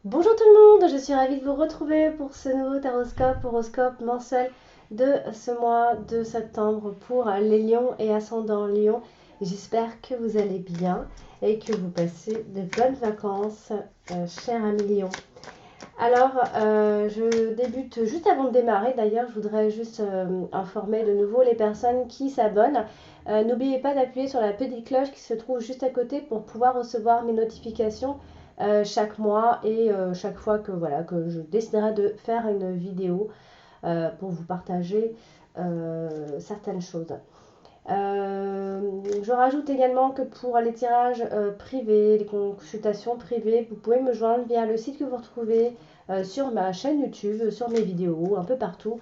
Bonjour tout le monde, je suis ravie de vous retrouver pour ce nouveau horoscope mensuel de ce mois de septembre pour les lions et ascendants lion. J'espère que vous allez bien et que vous passez de bonnes vacances, chers amis lions. Alors, je débute juste avant de démarrer. D'ailleurs, je voudrais juste informer de nouveau les personnes qui s'abonnent. N'oubliez pas d'appuyer sur la petite cloche qui se trouve juste à côté pour pouvoir recevoir mes notifications chaque mois et chaque fois que, voilà, que je déciderai de faire une vidéo pour vous partager certaines choses. Je rajoute également que pour les tirages privés, les consultations privées, vous pouvez me joindre via le site que vous retrouvez sur ma chaîne YouTube, sur mes vidéos, un peu partout,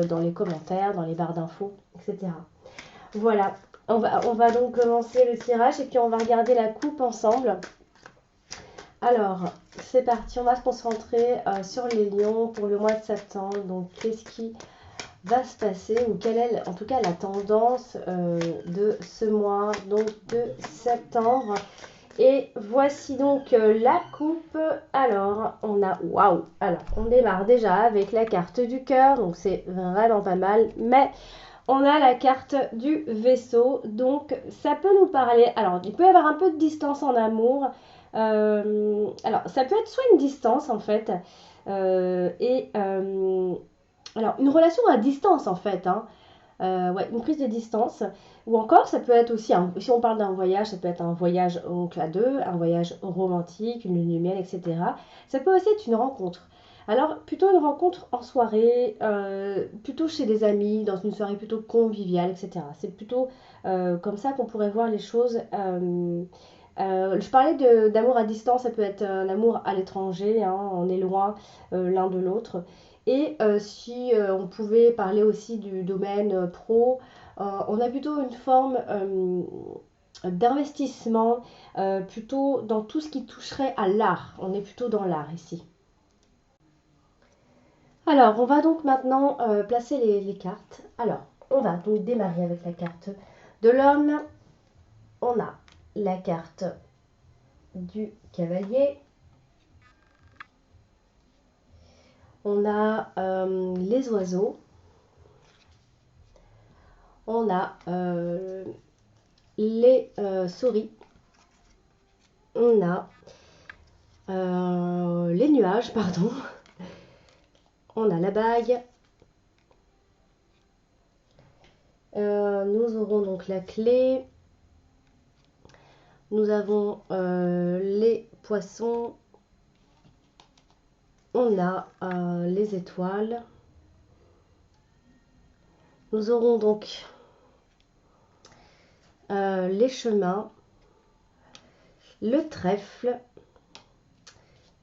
dans les commentaires, dans les barres d'infos, etc. Voilà, on va donc commencer le tirage et puis on va regarder la coupe ensemble. Alors, c'est parti, on va se concentrer sur les lions pour le mois de septembre. Donc, qu'est-ce qui va se passer ou quelle est en tout cas la tendance de ce mois donc de septembre. Et voici donc la coupe. Alors on a waouh. Alors on démarre déjà avec la carte du cœur, donc c'est vraiment pas mal, mais on a la carte du vaisseau, donc ça peut nous parler. Alors il peut y avoir un peu de distance en amour. Alors ça peut être soit une distance en fait alors, une relation à distance en fait, hein. Ouais, une prise de distance. Ou encore, ça peut être aussi, si on parle d'un voyage, ça peut être un voyage donc à deux, un voyage romantique, une lune de miel, etc. Ça peut aussi être une rencontre. Alors, plutôt une rencontre en soirée, plutôt chez des amis, dans une soirée plutôt conviviale, etc. C'est plutôt comme ça qu'on pourrait voir les choses. Je parlais d'amour à distance, ça peut être un amour à l'étranger, hein, on est loin l'un de l'autre. Et si on pouvait parler aussi du domaine pro, on a plutôt une forme d'investissement, plutôt dans tout ce qui toucherait à l'art. On est plutôt dans l'art ici. Alors, on va donc maintenant placer les cartes. Alors, on va donc démarrer avec la carte de l'homme. On a la carte du cavalier. On a les oiseaux. On a les souris. On a les nuages, pardon. On a la bague. Nous aurons donc la clé. Nous avons les poissons. On a les étoiles. Nous aurons donc les chemins, le trèfle,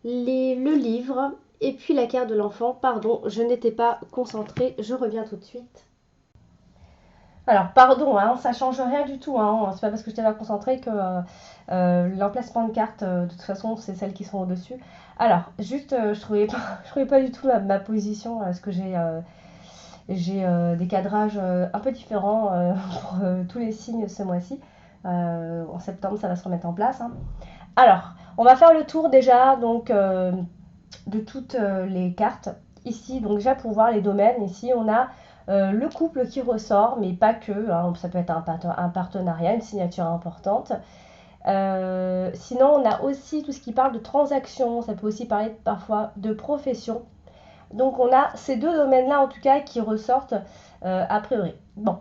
le livre et puis la carte de l'enfant. Pardon, je n'étais pas concentrée, je reviens tout de suite. Alors, pardon, hein, ça change rien du tout, hein. C'est pas parce que je n'étais pas concentrée que l'emplacement de cartes, de toute façon, c'est celles qui sont au-dessus. Alors, juste, je trouvais pas du tout ma position, parce que j'ai des cadrages un peu différents pour tous les signes ce mois-ci. En septembre, ça va se remettre en place, hein. Alors, on va faire le tour déjà donc de toutes les cartes. Ici, donc déjà pour voir les domaines, ici on a le couple qui ressort, mais pas que, hein, ça peut être un partenariat, une signature importante. Sinon, on a aussi tout ce qui parle de transactions, ça peut aussi parler parfois de profession. Donc on a ces deux domaines-là en tout cas qui ressortent a priori. Bon,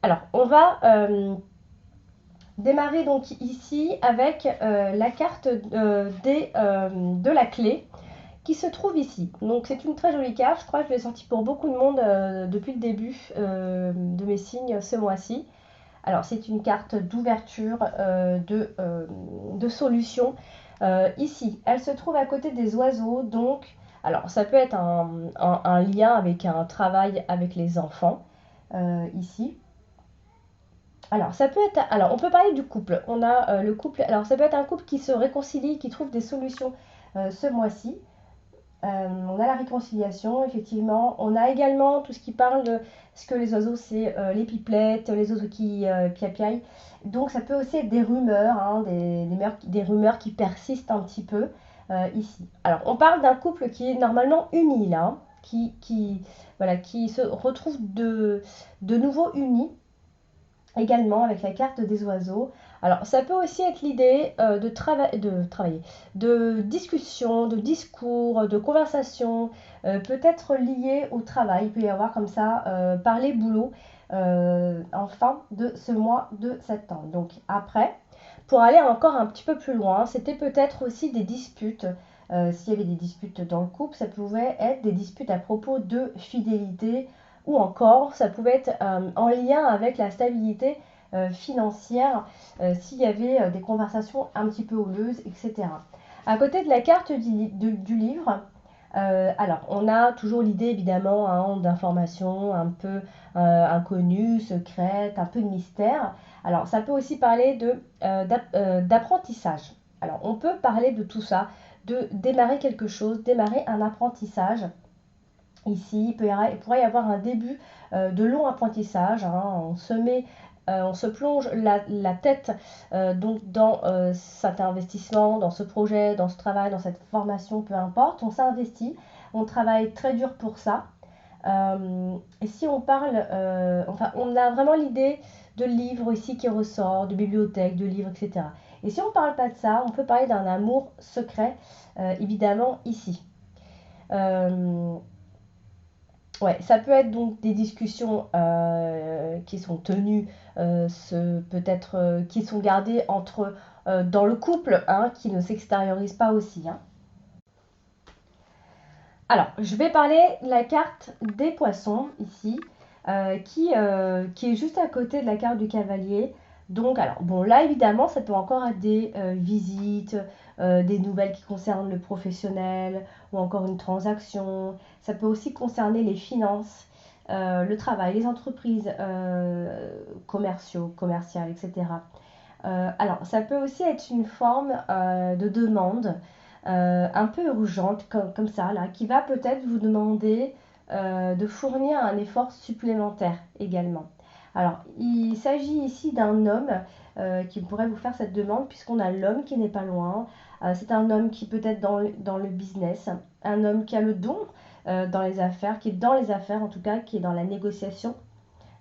alors on va démarrer donc ici avec la carte de la clé qui se trouve ici. Donc c'est une très jolie carte, je crois que je l'ai sortie pour beaucoup de monde depuis le début de mes signes ce mois-ci. Alors c'est une carte d'ouverture, de solution. Ici, elle se trouve à côté des oiseaux, donc alors ça peut être un lien avec un travail avec les enfants, ici. Alors, ça peut être. Alors, on peut parler du couple. On a le couple. Alors, ça peut être un couple qui se réconcilie, qui trouve des solutions ce mois-ci. On a la réconciliation, effectivement. On a également tout ce qui parle de ce que les oiseaux, c'est les pipelettes, les oiseaux qui piapiaillent. Donc, ça peut aussi être des rumeurs, hein, des rumeurs qui persistent un petit peu. ici. Alors, on parle d'un couple qui est normalement uni là, hein, voilà, qui se retrouve de nouveau unis également avec la carte des oiseaux. Alors, ça peut aussi être l'idée de travailler, de discussion, de discours, de conversation, peut-être lié au travail. Il peut y avoir comme ça, parler boulot en fin de ce mois de septembre. Donc, après, pour aller encore un petit peu plus loin, c'était peut-être aussi des disputes. S'il y avait des disputes dans le couple, ça pouvait être des disputes à propos de fidélité, ou encore ça pouvait être en lien avec la stabilité financière, s'il y avait des conversations un petit peu houleuses, etc. À côté de la carte du livre, alors on a toujours l'idée évidemment hein, d'informations un peu inconnues, secrètes, un peu de mystère. Alors ça peut aussi parler d'apprentissage. Alors on peut parler de tout ça, de démarrer quelque chose, démarrer un apprentissage. Ici, il pourrait y avoir un début de long apprentissage. Hein. On se plonge la tête donc dans cet investissement, dans ce projet, dans ce travail, dans cette formation, peu importe. On s'investit, on travaille très dur pour ça. Et si on parle, enfin, on a vraiment l'idée de livres ici qui ressort, de bibliothèques, de livres, etc. Et si on ne parle pas de ça, on peut parler d'un amour secret, évidemment, ici. Euh, Ouais, ça peut être donc des discussions qui sont tenues, peut-être qui sont gardées dans le couple, hein, qui ne s'extériorisent pas aussi. Hein. Alors, je vais parler de la carte des poissons ici, qui est juste à côté de la carte du cavalier. Donc, alors, bon, là, évidemment, ça peut encore être des visites, des nouvelles qui concernent le professionnel ou encore une transaction. Ça peut aussi concerner les finances, le travail, les entreprises commerciales, etc. Alors, ça peut aussi être une forme de demande un peu urgente, comme ça, là, qui va peut-être vous demander de fournir un effort supplémentaire également. Alors, il s'agit ici d'un homme qui pourrait vous faire cette demande, puisqu'on a l'homme qui n'est pas loin. C'est un homme qui peut être dans le business, un homme qui a le don dans les affaires, qui est dans les affaires en tout cas, qui est dans la négociation.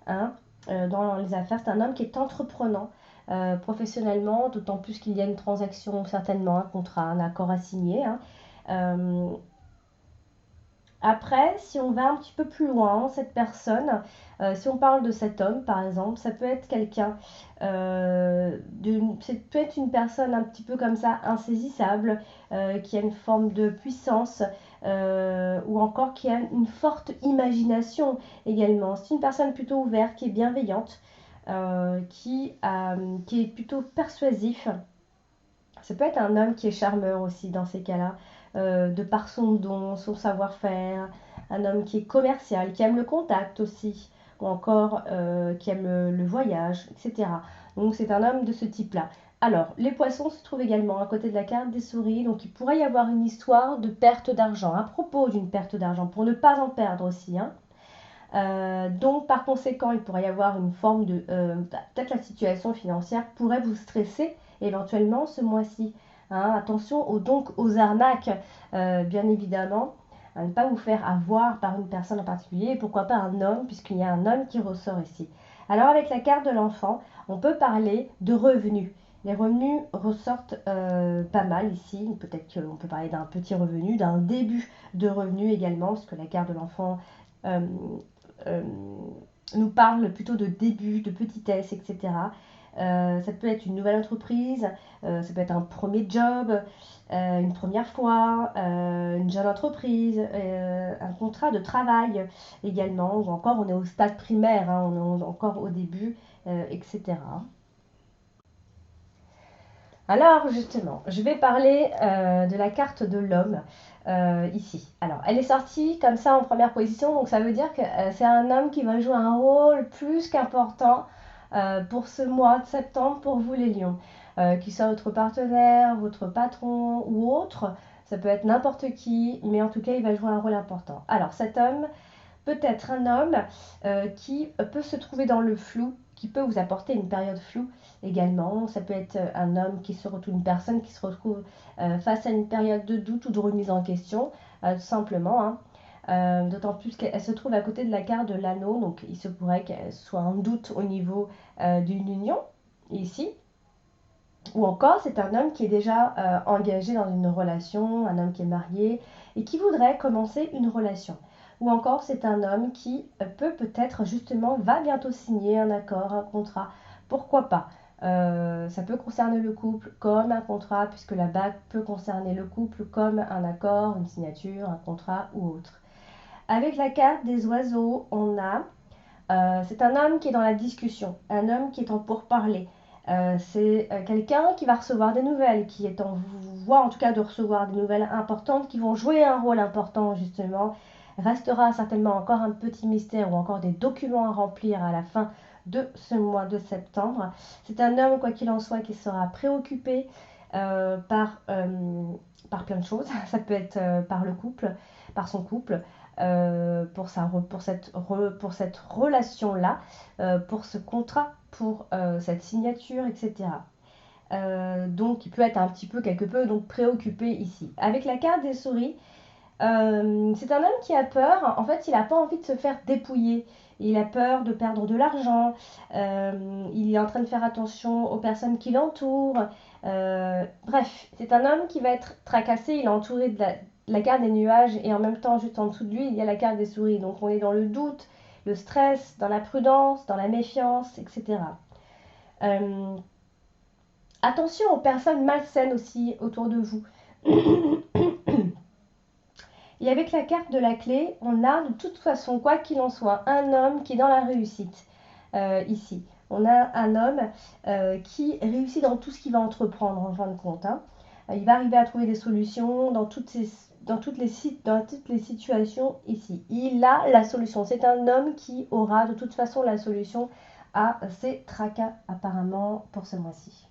Hein, dans les affaires, c'est un homme qui est entreprenant professionnellement, d'autant plus qu'il y a une transaction, certainement un contrat, un accord à signer. Hein. Euh, Après, si on va un petit peu plus loin, cette personne, si on parle de cet homme par exemple, ça peut être quelqu'un, ça peut être une personne un petit peu comme ça, insaisissable, qui a une forme de puissance, ou encore qui a une forte imagination également. C'est une personne plutôt ouverte, qui est bienveillante, qui est plutôt persuasif. Ça peut être un homme qui est charmeur aussi dans ces cas-là, de par son don, son savoir-faire, un homme qui est commercial, qui aime le contact aussi, ou encore qui aime le voyage, etc. Donc c'est un homme de ce type-là. Alors, les poissons se trouvent également à côté de la carte des souris, donc il pourrait y avoir une histoire de perte d'argent, à propos d'une perte d'argent, pour ne pas en perdre aussi. Hein. Donc par conséquent, il pourrait y avoir une forme de... peut-être la situation financière pourrait vous stresser éventuellement ce mois-ci. Hein. Attention donc aux arnaques, bien évidemment, à ne pas vous faire avoir par une personne en particulier, et pourquoi pas un homme, puisqu'il y a un homme qui ressort ici. Alors avec la carte de l'enfant, on peut parler de revenus. Les revenus ressortent pas mal ici. Peut-être qu'on peut parler d'un petit revenu, d'un début de revenu également, parce que la carte de l'enfant euh, euh, nous parle plutôt de début, de petitesse, etc. Ça peut être une nouvelle entreprise, ça peut être un premier job, une première fois, une jeune entreprise, un contrat de travail également, ou encore on est au stade primaire, hein, on est encore au début, etc. Alors justement, je vais parler de la carte de l'homme ici. Alors, elle est sortie comme ça en première position, donc ça veut dire que c'est un homme qui va jouer un rôle plus qu'important pour ce mois de septembre pour vous les lions. Qu'il soit votre partenaire, votre patron ou autre, ça peut être n'importe qui, mais en tout cas il va jouer un rôle important. Alors cet homme peut être un homme qui peut se trouver dans le flou, qui peut vous apporter une période floue également. Ça peut être un homme qui se retrouve, une personne qui se retrouve face à une période de doute ou de remise en question, tout simplement. Hein. D'autant plus qu'elle se trouve à côté de la carte de l'anneau, donc il se pourrait qu'elle soit en doute au niveau d'une union, ici. Ou encore, c'est un homme qui est déjà engagé dans une relation, un homme qui est marié et qui voudrait commencer une relation. Ou encore, c'est un homme qui peut-être justement va bientôt signer un accord, un contrat. Pourquoi pas? Ça peut concerner le couple comme un contrat, puisque la bague peut concerner le couple comme un accord, une signature, un contrat ou autre. Avec la carte des oiseaux, c'est un homme qui est dans la discussion, un homme qui est en pourparlers. C'est quelqu'un qui va recevoir des nouvelles, qui est en voie en tout cas de recevoir des nouvelles importantes qui vont jouer un rôle important justement. Restera certainement encore un petit mystère ou encore des documents à remplir à la fin de ce mois de septembre. C'est un homme, quoi qu'il en soit, qui sera préoccupé par plein de choses. Ça peut être par le couple, par son couple, pour cette relation-là, pour ce contrat, pour cette signature, etc. Donc il peut être un petit peu, quelque peu, donc préoccupé ici. Avec la carte des souris, c'est un homme qui a peur. En fait, il n'a pas envie de se faire dépouiller. Il a peur de perdre de l'argent. Il est en train de faire attention aux personnes qui l'entourent. Bref, c'est un homme qui va être tracassé. Il est entouré de la carte des nuages et en même temps, juste en dessous de lui, il y a la carte des souris. Donc on est dans le doute, le stress, dans la prudence, dans la méfiance, etc. Attention aux personnes malsaines aussi autour de vous. Et avec la carte de la clé, on a de toute façon, quoi qu'il en soit, un homme qui est dans la réussite ici. On a un homme qui réussit dans tout ce qu'il va entreprendre en fin de compte. Hein. Il va arriver à trouver des solutions dans toutes les situations ici. Il a la solution. C'est un homme qui aura de toute façon la solution à ses tracas apparemment pour ce mois-ci.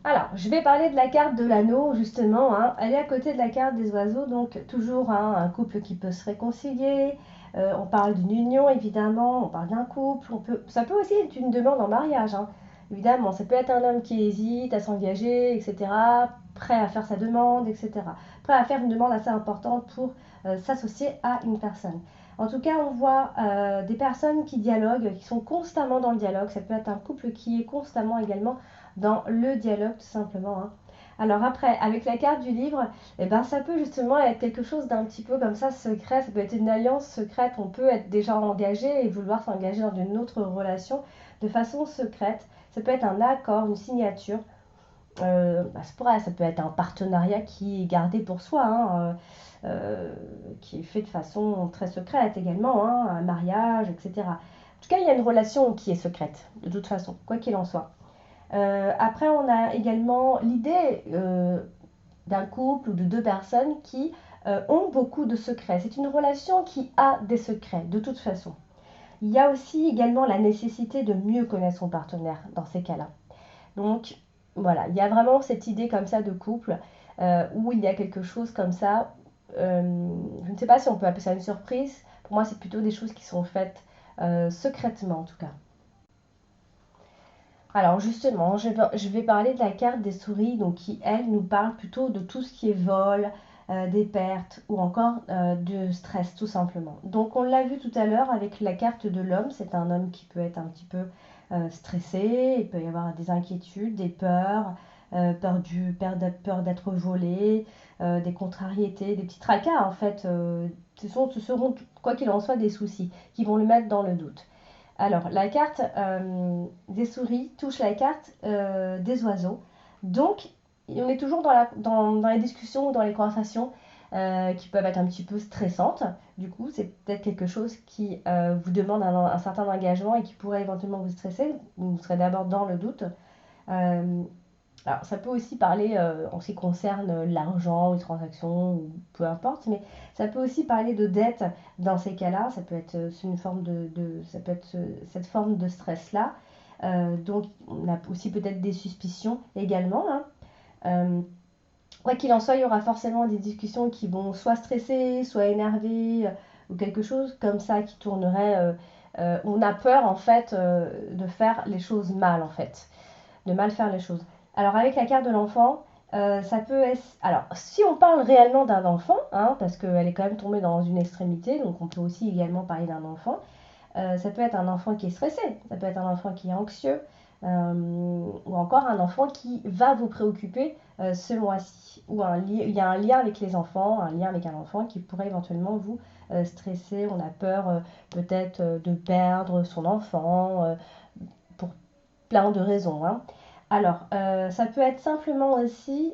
Alors, je vais parler de la carte de l'anneau, justement. Hein. Elle est à côté de la carte des oiseaux, donc toujours hein, un couple qui peut se réconcilier. On parle d'une union, évidemment. On parle d'un couple. Ça peut aussi être une demande en mariage. Hein. Évidemment, ça peut être un homme qui hésite à s'engager, etc. Prêt à faire sa demande, etc. Prêt à faire une demande assez importante pour s'associer à une personne. En tout cas, on voit des personnes qui dialoguent, qui sont constamment dans le dialogue. Ça peut être un couple qui est constamment également dans le dialogue tout simplement. Hein. Alors après, avec la carte du livre, eh ben, ça peut justement être quelque chose d'un petit peu comme ça secret, ça peut être une alliance secrète, on peut être déjà engagé et vouloir s'engager dans une autre relation de façon secrète. Ça peut être un accord, une signature. Ça peut être un partenariat qui est gardé pour soi, hein, qui est fait de façon très secrète également, hein, un mariage, etc. En tout cas, il y a une relation qui est secrète, de toute façon, quoi qu'il en soit. Après, on a également l'idée d'un couple ou de deux personnes qui ont beaucoup de secrets. C'est une relation qui a des secrets, de toute façon. Il y a aussi également la nécessité de mieux connaître son partenaire dans ces cas-là. Donc, voilà, il y a vraiment cette idée comme ça de couple où il y a quelque chose comme ça. Je ne sais pas si on peut appeler ça une surprise. Pour moi, c'est plutôt des choses qui sont faites secrètement, en tout cas. Alors justement, je vais parler de la carte des souris, donc qui, elle, nous parle plutôt de tout ce qui est vol, des pertes ou encore de stress, tout simplement. Donc on l'a vu tout à l'heure avec la carte de l'homme, c'est un homme qui peut être un petit peu stressé, il peut y avoir des inquiétudes, des peurs, peur d'être volé, des contrariétés, des petits tracas en fait. Ce seront, quoi qu'il en soit, des soucis qui vont le mettre dans le doute. Alors, la carte des souris touche la carte des oiseaux. Donc, on est toujours dans les discussions ou dans les conversations qui peuvent être un petit peu stressantes. Du coup, c'est peut-être quelque chose qui vous demande un certain engagement et qui pourrait éventuellement vous stresser. Vous serez d'abord dans le doute. Euh, alors, ça peut aussi parler en ce qui concerne l'argent, les transactions, ou peu importe, mais ça peut aussi parler de dette dans ces cas-là. Ça peut être une forme ça peut être cette forme de stress-là. Donc, on a aussi peut-être des suspicions également. Hein. Quoi qu'il en soit, il y aura forcément des discussions qui vont soit stresser, soit énerver, ou quelque chose comme ça qui tournerait. On a peur en fait de faire les choses mal en fait, de mal faire les choses. Alors avec la carte de l'enfant, ça peut être... Alors si on parle réellement d'un enfant, hein, parce qu'elle est quand même tombée dans une extrémité, donc on peut aussi également parler d'un enfant, ça peut être un enfant qui est stressé, ça peut être un enfant qui est anxieux, ou encore un enfant qui va vous préoccuper ce mois-ci. Ou il y a un lien avec les enfants, un lien avec un enfant qui pourrait éventuellement vous stresser. On a peur peut-être de perdre son enfant pour plein de raisons, hein. Alors, ça peut être simplement aussi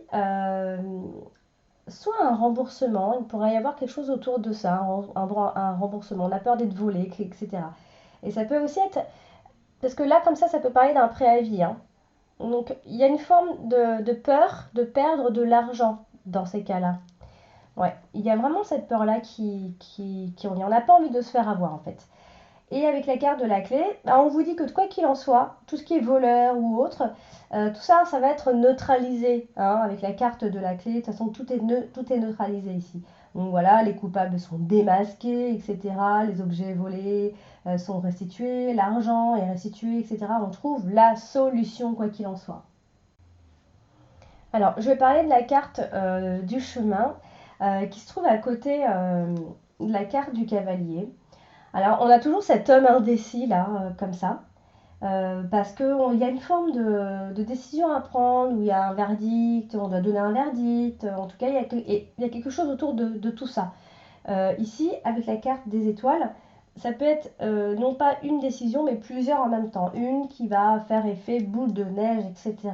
soit un remboursement, il pourrait y avoir quelque chose autour de ça, un remboursement, on a peur d'être volé, etc. Et ça peut aussi être, parce que là, comme ça peut parler d'un préavis, hein. Donc, il y a une forme de peur de perdre de l'argent dans ces cas-là. Ouais, il y a vraiment cette peur-là qui revient. On n'a pas envie de se faire avoir, en fait. Et avec la carte de la clé, bah, on vous dit que quoi qu'il en soit, tout ce qui est voleur ou autre, tout ça, ça va être neutralisé, hein, avec la carte de la clé. De toute façon, tout est neutralisé ici. Donc voilà, les coupables sont démasqués, etc. Les objets volés sont restitués, l'argent est restitué, etc. On trouve la solution, quoi qu'il en soit. Alors, je vais parler de la carte du chemin qui se trouve à côté de la carte du cavalier. Alors, on a toujours cet homme indécis là, comme ça, parce qu'il y a une forme de décision à prendre, où il y a un verdict, on doit donner un verdict, en tout cas, il y a quelque chose autour de tout ça. Ici, avec la carte des étoiles, ça peut être non pas une décision, mais plusieurs en même temps. Une qui va faire effet boule de neige, etc.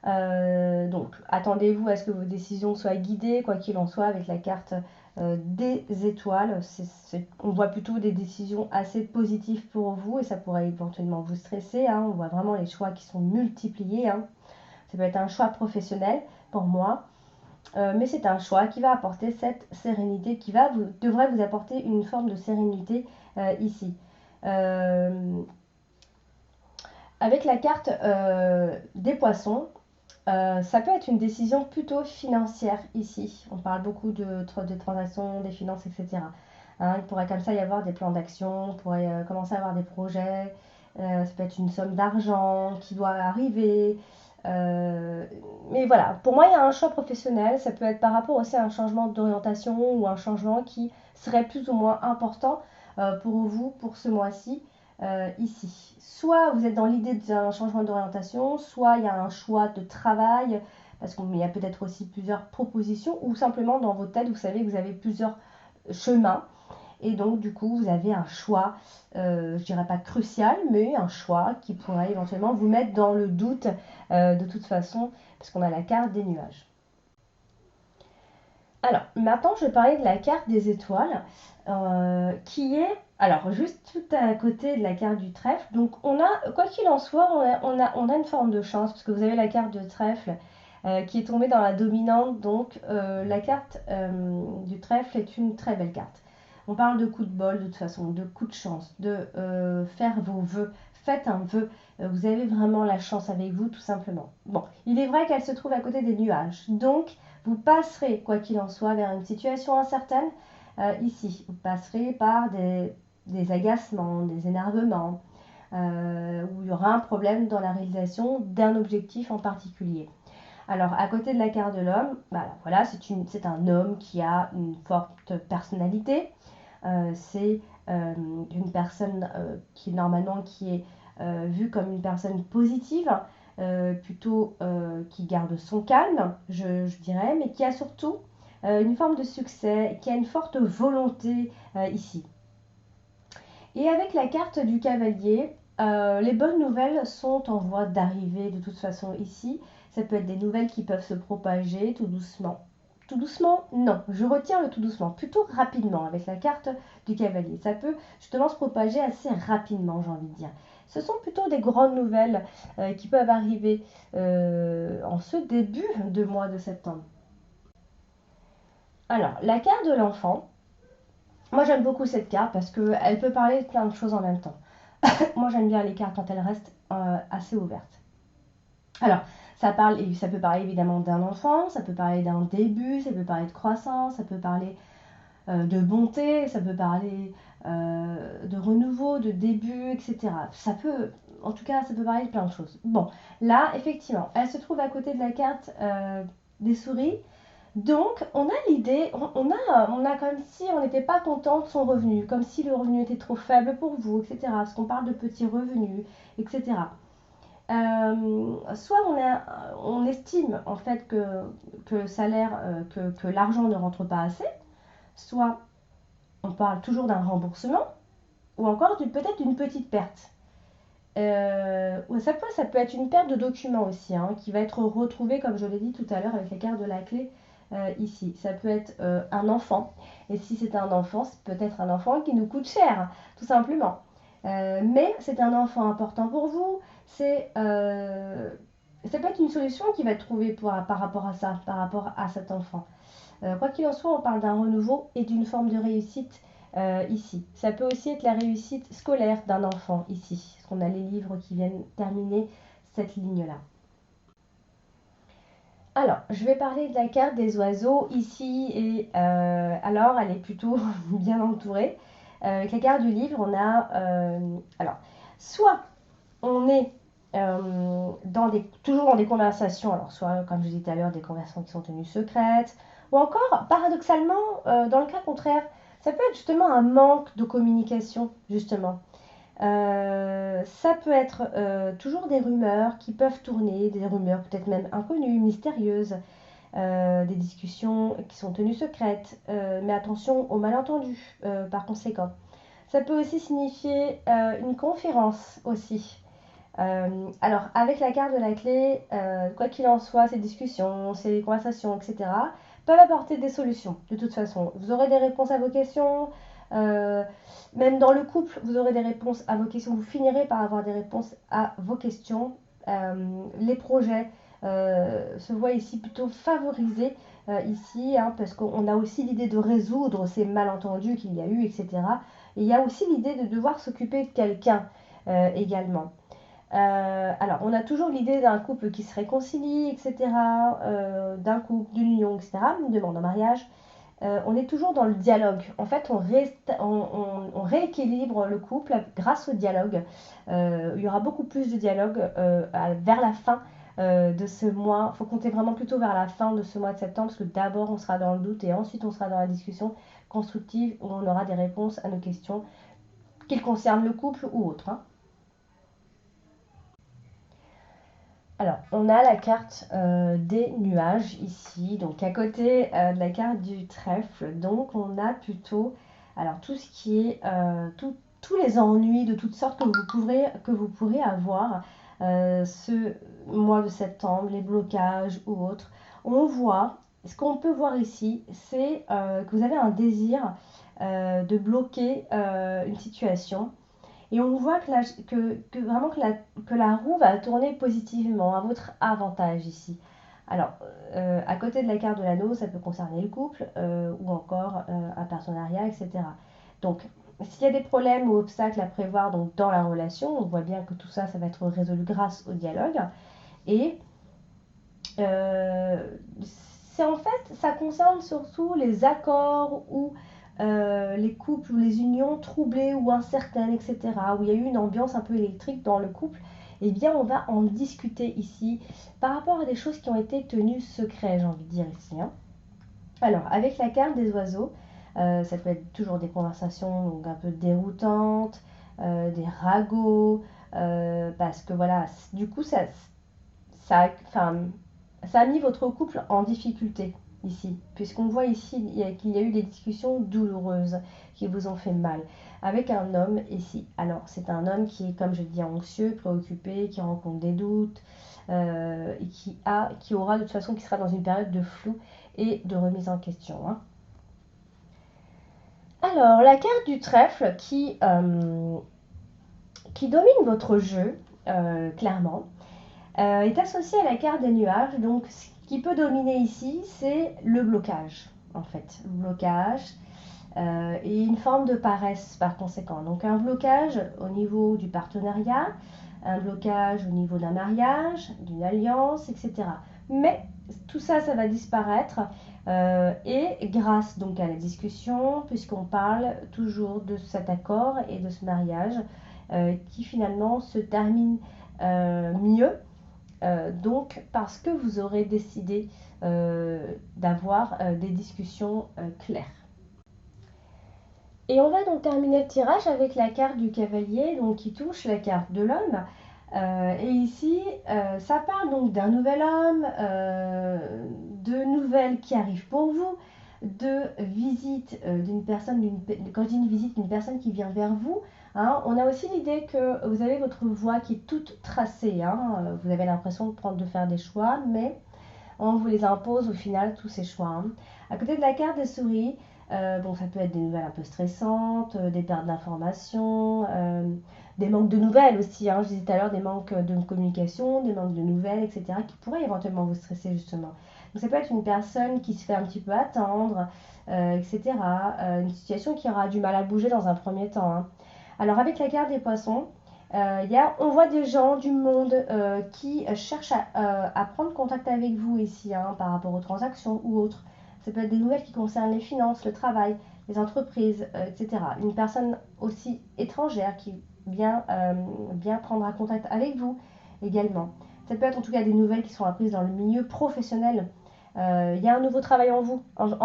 Donc, attendez-vous à ce que vos décisions soient guidées, quoi qu'il en soit, avec la carte des étoiles. On voit plutôt des décisions assez positives pour vous et ça pourrait éventuellement vous stresser, hein. On voit vraiment les choix qui sont multipliés, hein. Ça peut être un choix professionnel pour moi, mais c'est un choix qui va apporter cette sérénité, devrait vous apporter une forme de sérénité ici. Avec la carte des poissons, ça peut être une décision plutôt financière ici. On parle beaucoup de transactions, des finances, etc. Hein, il pourrait comme ça y avoir des plans d'action, on pourrait commencer à avoir des projets. Ça peut être une somme d'argent qui doit arriver. Mais voilà, pour moi, il y a un choix professionnel. Ça peut être par rapport aussi à un changement d'orientation ou un changement qui serait plus ou moins important pour vous pour ce mois-ci ici. Soit vous êtes dans l'idée d'un changement d'orientation, soit il y a un choix de travail, parce qu'il y a peut-être aussi plusieurs propositions, ou simplement dans votre tête, vous savez que vous avez plusieurs chemins, et donc du coup vous avez un choix, je dirais pas crucial, mais un choix qui pourrait éventuellement vous mettre dans le doute de toute façon, parce qu'on a la carte des nuages. Alors, maintenant, je vais parler de la carte des étoiles, qui est, alors, juste tout à côté de la carte du trèfle. Donc, on a, quoi qu'il en soit, on a une forme de chance, parce que vous avez la carte de trèfle qui est tombée dans la dominante. Donc, la carte du trèfle est une très belle carte. On parle de coup de bol, de toute façon, de coup de chance, de faire vos vœux. Faites un vœu. Vous avez vraiment la chance avec vous, tout simplement. Bon, il est vrai qu'elle se trouve à côté des nuages. Donc, vous passerez, quoi qu'il en soit, vers une situation incertaine ici. Vous passerez par des agacements, des énervements, où il y aura un problème dans la réalisation d'un objectif en particulier. Alors, à côté de la carte de l'homme, voilà, c'est un homme qui a une forte personnalité. C'est une personne qui est vue comme une personne positive, plutôt qui garde son calme, je dirais, mais qui a surtout une forme de succès, qui a une forte volonté ici. Et avec la carte du cavalier, les bonnes nouvelles sont en voie d'arriver de toute façon ici. Ça peut être des nouvelles qui peuvent se propager tout doucement. Tout doucement, non, je retire le tout doucement, plutôt rapidement avec la carte du cavalier. Ça peut justement se propager assez rapidement, j'ai envie de dire. Ce sont plutôt des grandes nouvelles qui peuvent arriver en ce début de mois de septembre. Alors, la carte de l'enfant, moi j'aime beaucoup cette carte parce qu'elle peut parler de plein de choses en même temps. Moi j'aime bien les cartes quand elles restent assez ouvertes. Alors, ça peut parler évidemment d'un enfant, ça peut parler d'un début, ça peut parler de croissance, ça peut parler de bonté, ça peut parler de renouveau, de début, etc. Ça peut, en tout cas, ça peut parler de plein de choses. Bon, là, effectivement, elle se trouve à côté de la carte des souris. Donc, on a l'idée, on a comme si on n'était pas content de son revenu, comme si le revenu était trop faible pour vous, etc. Parce qu'on parle de petits revenus, etc. Soit on estime en fait que le salaire, que l'argent ne rentre pas assez, soit on parle toujours d'un remboursement, ou encore peut-être d'une petite perte. Ça peut être une perte de documents aussi, hein, qui va être retrouvée, comme je l'ai dit tout à l'heure, avec la carte de la clé ici. Ça peut être un enfant. Et si c'est un enfant, c'est peut-être un enfant qui nous coûte cher, tout simplement. Mais c'est un enfant important pour vous. Ça peut être une solution qui va être trouvée par rapport à ça, par rapport à cet enfant. Quoi qu'il en soit, on parle d'un renouveau et d'une forme de réussite ici. Ça peut aussi être la réussite scolaire d'un enfant ici, parce qu'on a les livres qui viennent terminer cette ligne-là. Alors, je vais parler de la carte des oiseaux ici, et alors elle est plutôt bien entourée. Avec la carte du livre, on a, alors, soit on est toujours dans des conversations, alors soit, comme je disais tout à l'heure, des conversations qui sont tenues secrètes, ou encore, paradoxalement, dans le cas contraire, ça peut être justement un manque de communication, justement. Ça peut être toujours des rumeurs qui peuvent tourner, des rumeurs peut-être même inconnues, mystérieuses, des discussions qui sont tenues secrètes, mais attention aux malentendus par conséquent. Ça peut aussi signifier une conférence aussi. Alors, avec la carte de la clé, quoi qu'il en soit, ces discussions, ces conversations, etc., peuvent apporter des solutions, de toute façon. Vous aurez des réponses à vos questions, euh, même dans le couple, vous aurez des réponses à vos questions, vous finirez par avoir des réponses à vos questions. Les projets se voient ici plutôt favorisés, ici, hein, parce qu'on a aussi l'idée de résoudre ces malentendus qu'il y a eu, etc. Et il y a aussi l'idée de devoir s'occuper de quelqu'un également. Alors, on a toujours l'idée d'un couple qui se réconcilie, etc., d'un couple, d'une union, etc., une demande en mariage. On est toujours dans le dialogue. En fait, on rééquilibre le couple grâce au dialogue. Il y aura beaucoup plus de dialogue vers la fin de ce mois. Il faut compter vraiment plutôt vers la fin de ce mois de septembre, parce que d'abord, on sera dans le doute et ensuite, on sera dans la discussion constructive où on aura des réponses à nos questions, qu'ils concernent le couple ou autre, hein. Alors, on a la carte des nuages ici, donc à côté de la carte du trèfle. Donc, on a plutôt alors, tout ce qui est tous les ennuis de toutes sortes que vous pourrez avoir ce mois de septembre, les blocages ou autres. On voit, ce qu'on peut voir ici, c'est que vous avez un désir de bloquer une situation. Et on voit vraiment que la roue va tourner positivement à votre avantage ici. Alors, à côté de la carte de l'anneau, ça peut concerner le couple ou encore un partenariat, etc. Donc, s'il y a des problèmes ou obstacles à prévoir donc, dans la relation, on voit bien que tout ça, ça va être résolu grâce au dialogue. Et euh, en fait, ça concerne surtout les accords ou les couples ou les unions troublées ou incertaines, etc., où il y a eu une ambiance un peu électrique dans le couple. Eh bien, on va en discuter ici par rapport à des choses qui ont été tenues secrètes, j'ai envie de dire ici, hein. Alors, avec la carte des oiseaux, ça peut être toujours des conversations donc un peu déroutantes, des ragots, parce que voilà, du coup, enfin, ça a mis votre couple en difficulté ici, puisqu'on voit ici qu'il y a eu des discussions douloureuses qui vous ont fait mal avec un homme ici. Alors, c'est un homme qui est, comme je dis, anxieux, préoccupé, qui rencontre des doutes et qui aura de toute façon, qui sera dans une période de flou et de remise en question, hein. Alors, la carte du trèfle qui domine votre jeu, clairement, est associée à la carte des nuages. Donc, ce qui peut dominer ici, c'est le blocage, en fait. Le blocage et une forme de paresse par conséquent. Donc, un blocage au niveau du partenariat, un blocage au niveau d'un mariage, d'une alliance, etc. Mais tout ça, ça va disparaître Et grâce donc à la discussion, puisqu'on parle toujours de cet accord et de ce mariage qui finalement se termine mieux, donc parce que vous aurez décidé d'avoir des discussions claires. Et on va donc terminer le tirage avec la carte du cavalier, donc qui touche la carte de l'homme. Et ici, ça parle donc d'un nouvel homme, de nouvelles qui arrivent pour vous, de visite d'une personne, quand je dis une visite, d'une personne qui vient vers vous. Hein. On a aussi l'idée que vous avez votre voie qui est toute tracée. Hein. Vous avez l'impression de faire des choix, mais on vous les impose au final, tous ces choix. Hein. À côté de la carte des souris, bon, ça peut être des nouvelles un peu stressantes, des pertes d'informations, des manques de nouvelles aussi. Hein. Je disais tout à l'heure des manques de communication, des manques de nouvelles, etc. qui pourraient éventuellement vous stresser justement. Donc ça peut être une personne qui se fait un petit peu attendre, etc. Une situation qui aura du mal à bouger dans un premier temps. Hein. Alors avec la carte des poissons, on voit des gens du monde qui cherchent à prendre contact avec vous ici hein, par rapport aux transactions ou autres. Ça peut être des nouvelles qui concernent les finances, le travail, les entreprises, etc. Une personne aussi étrangère qui vient prendre contact avec vous également. Ça peut être en tout cas des nouvelles qui sont apprises dans le milieu professionnel. Il y a un nouveau travail en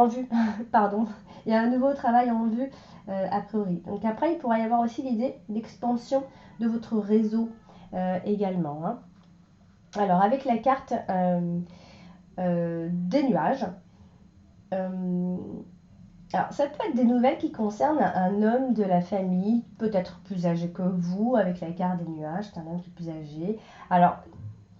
vue, pardon. Il y a un nouveau travail en vue a priori. Donc après, il pourrait y avoir aussi l'idée d'expansion de votre réseau également. Hein. Alors avec la carte des nuages, alors ça peut être des nouvelles qui concernent un homme de la famille, peut-être plus âgé que vous, avec la carte des nuages, c'est un homme qui est plus âgé. Alors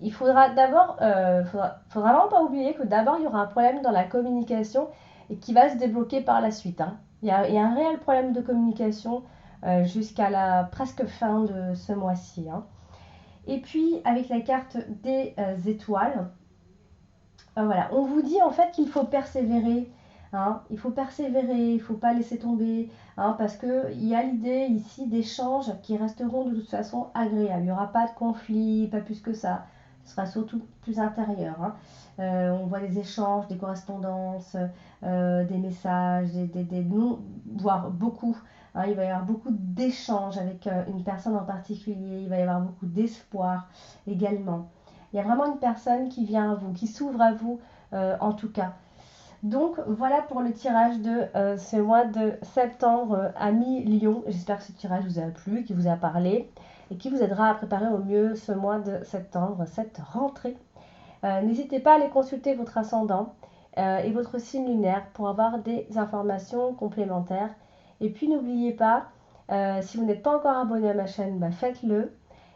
il faudra d'abord, faudra vraiment pas oublier que d'abord il y aura un problème dans la communication et qui va se débloquer par la suite. Hein. Il y a un réel problème de communication jusqu'à la presque fin de ce mois-ci. Hein. Et puis avec la carte des étoiles, voilà, on vous dit en fait qu'il faut persévérer. Hein, il faut persévérer, il ne faut pas laisser tomber, hein, parce qu'il y a l'idée ici d'échanges qui resteront de toute façon agréables. Il n'y aura pas de conflit, pas plus que ça. Ce sera surtout plus intérieur. Hein. On voit des échanges, des correspondances, des messages, voire beaucoup. Hein, il va y avoir beaucoup d'échanges avec une personne en particulier. Il va y avoir beaucoup d'espoir également. Il y a vraiment une personne qui vient à vous, qui s'ouvre à vous en tout cas. Donc voilà pour le tirage de ce mois de septembre à mi-Lion. J'espère que ce tirage vous a plu, qui vous a parlé et qui vous aidera à préparer au mieux ce mois de septembre, cette rentrée. N'hésitez pas à aller consulter votre ascendant et votre signe lunaire pour avoir des informations complémentaires. Et puis n'oubliez pas, si vous n'êtes pas encore abonné à ma chaîne, faites-le.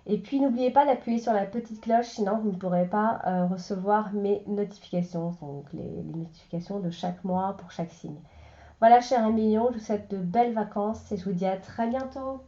Et puis n'oubliez pas d'appuyer sur la petite cloche, sinon vous ne pourrez pas recevoir mes notifications, donc les notifications de chaque mois pour chaque signe. Voilà, chers amis, je vous souhaite de belles vacances et je vous dis à très bientôt.